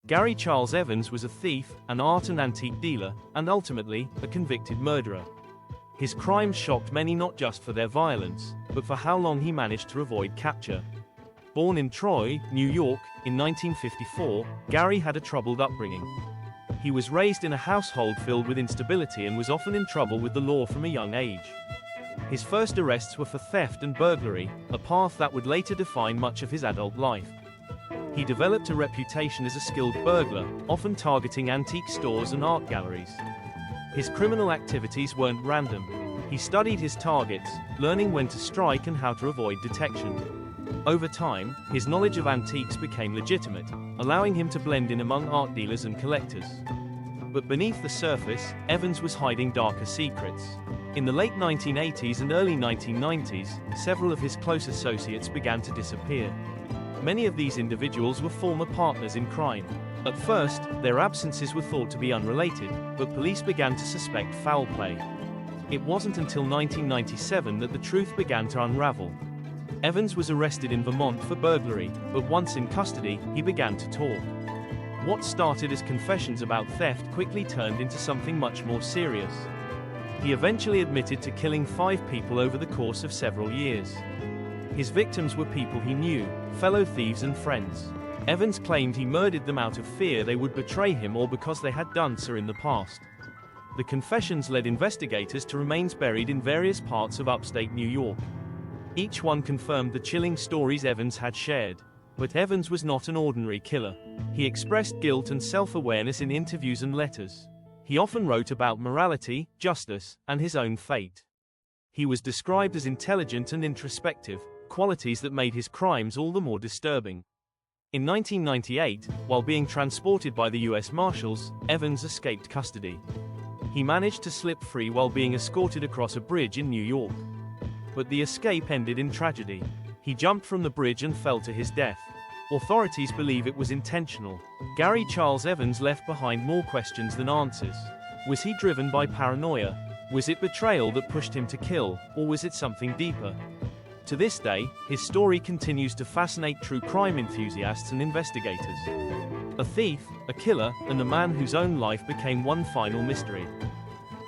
Gary Charles Evans was a thief, an art and antique dealer, and ultimately, a convicted murderer. His crimes shocked many not just for their violence, but for how long he managed to avoid capture. Born in Troy, New York, in 1954, Gary had a troubled upbringing. He was raised in a household filled with instability and was often in trouble with the law from a young age. His first arrests were for theft and burglary, a path that would later define much of his adult life. He developed a reputation as a skilled burglar, often targeting antique stores and art galleries. His criminal activities weren't random. He studied his targets, learning when to strike and how to avoid detection. Over time, his knowledge of antiques became legitimate, allowing him to blend in among art dealers and collectors. But beneath the surface, Evans was hiding darker secrets. In the late 1980s and early 1990s, several of his close associates began to disappear. Many of these individuals were former partners in crime. At first, their absences were thought to be unrelated, but police began to suspect foul play. It wasn't until 1997 that the truth began to unravel. Evans was arrested in Vermont for burglary, but once in custody, he began to talk. What started as confessions about theft quickly turned into something much more serious. He eventually admitted to killing 5 people over the course of several years. His victims were people he knew, fellow thieves and friends. Evans claimed he murdered them out of fear they would betray him or because they had done so in the past. The confessions led investigators to remains buried in various parts of upstate New York. Each one confirmed the chilling stories Evans had shared. But Evans was not an ordinary killer. He expressed guilt and self-awareness in interviews and letters. He often wrote about morality, justice, and his own fate. He was described as intelligent and introspective, qualities that made his crimes all the more disturbing. In 1998, while being transported by the U.S. Marshals, Evans escaped custody. He managed to slip free while being escorted across a bridge in New York. But the escape ended in tragedy. He jumped from the bridge and fell to his death. Authorities believe it was intentional. Gary Charles Evans left behind more questions than answers. Was he driven by paranoia? Was it betrayal that pushed him to kill, or was it something deeper? To this day, his story continues to fascinate true crime enthusiasts and investigators. A thief, a killer, and a man whose own life became one final mystery.